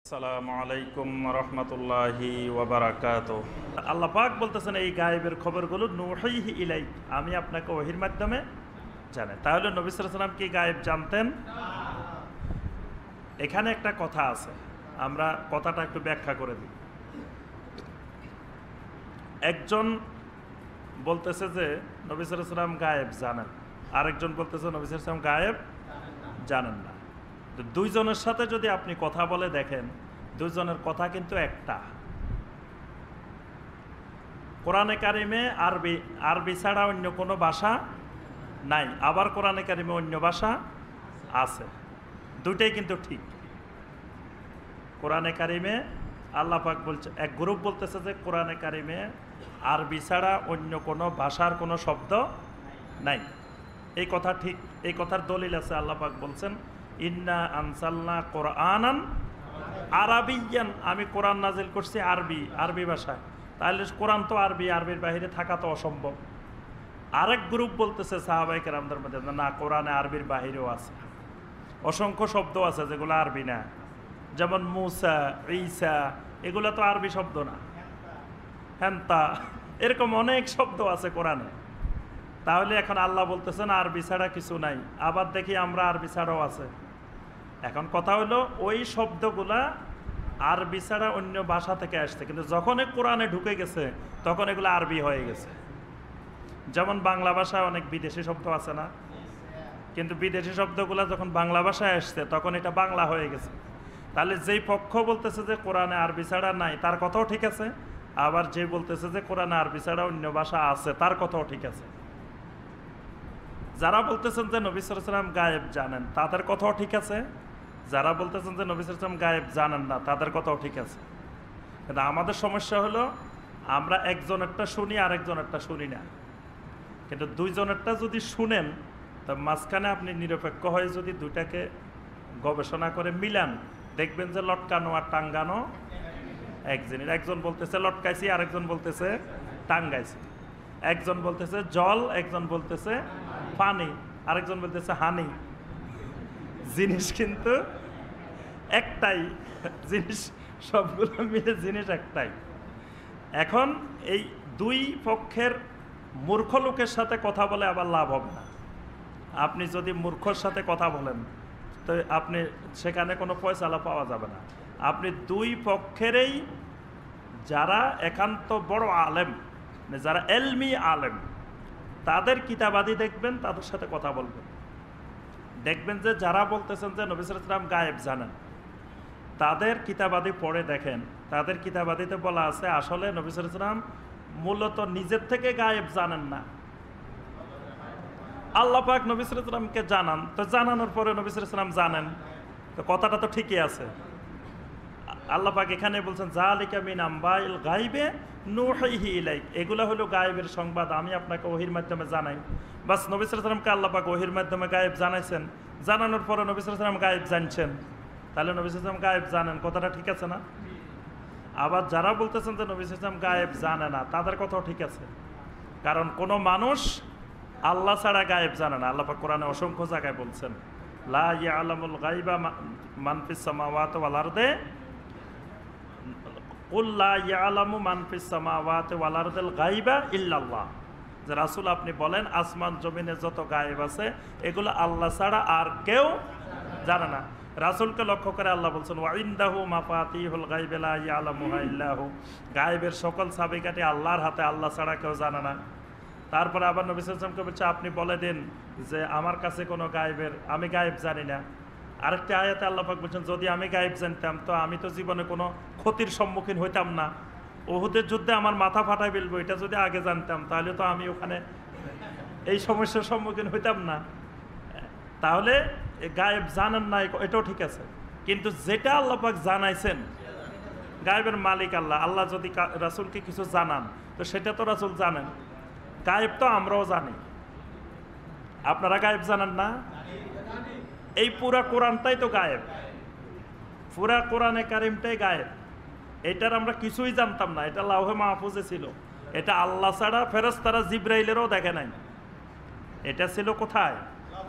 আসসালামু আলাইকুম রহমতুল্লাহি ওয়াবারাকাতুহু। আল্লাহ পাক বলতেছেন এই গায়েবের খবরগুলো নুহিহি ইলাইক, আমি আপনাকে ওহির মাধ্যমে জানাই। তাহলে নবী সাল্লাল্লাহু আলাইহি ওয়াসাল্লাম কি গায়েব জানতেন? এখানে একটা কথা আছে, আমরা কথাটা একটু ব্যাখ্যা করে দিই। একজন বলতেছে যে নবী সাল্লাল্লাহু আলাইহি ওয়াসাল্লাম গায়েব জানেন, আরেকজন বলতেছে নবী সাল্লাল্লাহু আলাইহি ওয়াসাল্লাম গায়েব জানেন না। দুইজনের সাথে যদি আপনি কথা বলে দেখেন, দুইজনের কথা কিন্তু একটা। কোরআনে কারিমে আরবি ছাড়া অন্য কোনো ভাষা নাই, আবার কোরআনে কারিমে অন্য ভাষা আছে, দুইটাই কিন্তু ঠিক। কোরআনে কারিমে আল্লাহ পাক বলছে, এক গ্রুপ বলতেছে যে কোরআনে কারিমে আরবি ছাড়া অন্য কোনো ভাষার কোনো শব্দ নাই। এই কথা ঠিক, এই কথার দলিল আছে। আল্লাহ পাক বলছেন ইন্না আনসালনা কোরআনান আরাবিয়ান, আমি কোরআন নাজিল করছি আরবি ভাষায়। তাহলে কোরআন তো আরবির বাইরে থাকা তো অসম্ভব। আরেক গ্রুপ বলতেছে সাহাবায়ে কেরামদের মধ্যে, না, কোরআনে আরবির বাহিরেও আছে, অসংখ্য শব্দ আছে যেগুলো আরবি না, যেমন মুসা, ঈসা, এগুলো তো আরবি শব্দ না। হেন্তা, এরকম অনেক শব্দ আছে কোরআনে। তাহলে এখন আল্লাহ বলতেছেন আরবি ছাড়া কিছু নাই, আবার দেখি আমরা আরবি ছাড়াও আছে। এখন কথা হলো ওই শব্দগুলা আরবি ছাড়া অন্য ভাষা থেকে আসছে, কিন্তু যখন কোরআনে ঢুকে গেছে তখন এগুলো আরবি হয়ে গেছে। যেমন বাংলা ভাষায় অনেক বিদেশি শব্দ আছে না, কিন্তু বিদেশি শব্দগুলো যখন বাংলা ভাষায় আসছে তখন এটা বাংলা হয়ে গেছে। তাহলে যেই পক্ষ বলতেছে যে কোরআনে আরবি ছাড়া নাই তার কথাও ঠিক আছে, আবার যে বলতেছে যে কোরআনে আরবি ছাড়া অন্য ভাষা আছে তার কথাও ঠিক আছে। যারা বলতেছেন যে নবী সাল্লাল্লাহু আলাইহি ওয়াসাল্লাম গায়েব জানেন তাদের কথাও ঠিক আছে, যারা বলতেছেন যে নবী সাল্লাল্লাহু আলাইহি ওয়াসাল্লাম গায়েব জানেন না তাদের কথাও ঠিক আছে। কিন্তু আমাদের সমস্যা হলো আমরা একজনেরটা শুনি আর একজনেরটা শুনি না। কিন্তু দুইজনেরটা যদি শুনেন তো মাঝখানে আপনি নিরপেক্ষ হয়ে যদি দুইটাকে গবেষণা করে মিলান, দেখবেন যে লটকানো আর টাঙ্গানো এক জিনিস। একজন বলতেছে লটকাইছি, আরেকজন বলতেছে টাঙ্গাইছি। একজন বলতেছে জল, একজন বলতেছে পানি, আরেকজন বলতেছে হানি। জিনিস কিন্তু একটাই জিনিস, সবগুলো মিলে জিনিস একটাই। এখন এই দুই পক্ষের মূর্খ লোকের সাথে কথা বলে আবার লাভ হবে না। আপনি যদি মূর্খর সাথে কথা বলেন তো আপনি সেখানে কোনো ফয়সালা পাওয়া যাবে না। আপনি দুই পক্ষেরই যারা একান্ত বড় আলেম, যারা এলমি আলেম, তাদের কিতাবাদি দেখবেন, তাদের সাথে কথা বলবেন। দেখবেন যে যারা বলতেছেন যে নবী সাল্লাল্লাহু আলাইহি ওয়াসাল্লাম গায়েব জানেন, তাদের কিতাবাদি পড়ে দেখেন, তাদের কিতাবাদিতে বলা আছে আসলে নবী সাল্লাল্লাহু আলাইহি ওয়াসাল্লাম মূলত নিজের থেকে গায়েব জানেন না। আল্লাহ পাক নবী সাল্লাল্লাহু আলাইহি ওয়াসাল্লামকে জানান, তো জানানোর পরে নবী সাল্লাল্লাহু আলাইহি ওয়াসাল্লাম জানেন, তো কথাটা তো ঠিকই আছে। আল্লাহ পাক এখানে বলছেন যালিকা মিন আম্বাইল গায়বে নুহিহি ইলাইক, এগুলা হলো গায়েবের সংবাদ, আমি আপনাকে ওহির মাধ্যমে জানাই। বাস, নবী সাল্লাল্লাহু আলাইহি ওয়াসাল্লামকে আল্লাহ পাক ওহির মাধ্যমে গায়েব জানাইছেন, জানানোর পরে নবী সাল্লাল্লাহু আলাইহি ওয়াসাল্লাম গায়েব জানছেন, তাহলে নবী সাল্লাল্লাহু আলাইহি ওয়াসাল্লাম গায়েব জানেন, কথাটা ঠিক আছে না? আবার যারা বলতেছেন যে নবী সাল্লাল্লাহু আলাইহি ওয়াসাল্লাম গায়েব জানে না, তাদের কথাও ঠিক আছে। কারণ কোনো মানুষ আল্লাহ ছাড়া গায়েব জানে না। আল্লাহ পাক কোরআনে অসংখ্য জায়গায় বলছেন লা ইয়ালামুল গায়বা মান ফিস সামাওয়াতি ওয়াল আরদি কুল লা ইয়ালামু মান ফিস সামাওয়াতি ওয়াল আরদিল গায়বা ইল্লাল্লাহ। যে রাসূল আপনি বলেন আসমান জমিনে যত গায়েব আছে এগুলো আল্লাহ ছাড়া আর কেউ জানে না। রাসূলকে লক্ষ্য করে আল্লাহ বলছেন ওয়া ইনদাহু মাফাতিহুল গায়বি লা ইয়ালামুহা ইল্লাহু, গায়েবের সকল চাবিকাঠি আল্লাহর হাতে, আল্লাহ ছাড়া কেউ জানে না। তারপরে আবার নবী সাল্লাল্লাহু আলাইহি ওয়াসাল্লামকে বলছে আপনি বলে দিন যে আমার কাছে কোনো গায়েবের, আমি গায়েব জানি না। আরেকটা আয়াতে আল্লাহ পাক বলছেন যদি আমি গায়েব জানতাম তো আমি তো জীবনে কোনো ক্ষতির সম্মুখীন হইতাম না, উহুদের যুদ্ধে আমার মাথা ফাটাই ফেলবো, এটা যদি আগে জানতাম তাহলে তো আমি ওখানে এই সমস্যার সম্মুখীন হইতাম না। তাহলে গায়েব জানেন না এটাও ঠিক আছে, কিন্তু যেটা আল্লাহ পাক জানাইছেন, গায়েবের মালিক আল্লাহ, আল্লাহ যদি রাসূলকে কিছু জানান তো সেটা তো রাসূল জানেন। গায়েব তো আমরাও জানি, আপনারা গায়েব জানেন না? এই পুরা কোরআনটাই তো গায়েব, পুরা কোরআনে কারিমটাই গায়েব। এটার আমরা কিছুই জানতাম না, এটা লাউহে মাহফুজে ছিল, এটা আল্লাহ ছাড়া ফেরেশতারা জিবরাইলেরও দেখে নাই। এটা ছিল কোথায়?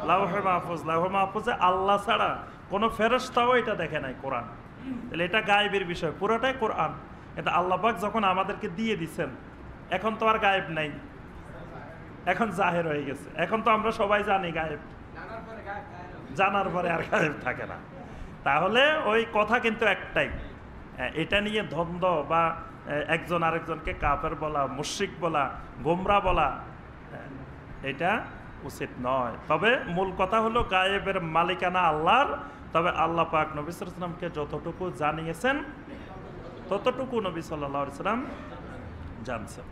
লাউহে মাহফুজ। লাউহে মাহফুজে আল্লাহ ছাড়া কোনো ফেরেশতাও এটা দেখে নাই কোরআন। তাহলে এটা গায়েবের বিষয়, পুরোটাই কোরআন। এটা আল্লাহ পাক যখন আমাদেরকে দিয়ে দিচ্ছেন, এখন তো আর গায়েব নাই, এখন জাহের হয়ে গেছে। এখন তো আমরা সবাই জানি গায়েব, জানার পরে আর গায়েব থাকে না। তাহলে ওই কথা কিন্তু একটাই, এটা নিয়ে দ্বন্দ্ব বা একজন আরেকজনকে কাফের বলা, মুশরিক বলা, গোমরা বলা, এটা উচিত নয়। তবে মূল কথা হলো গায়েবের মালিকানা আল্লাহর। তবে আল্লাহ পাক নবী সাল্লাল্লাহু আলাইহি ওয়াসাল্লামকে যতটুকু জানিয়েছেন ততটুকু নবী সাল্লাল্লাহু আলাইহি ওয়াসাল্লাম জানছেন।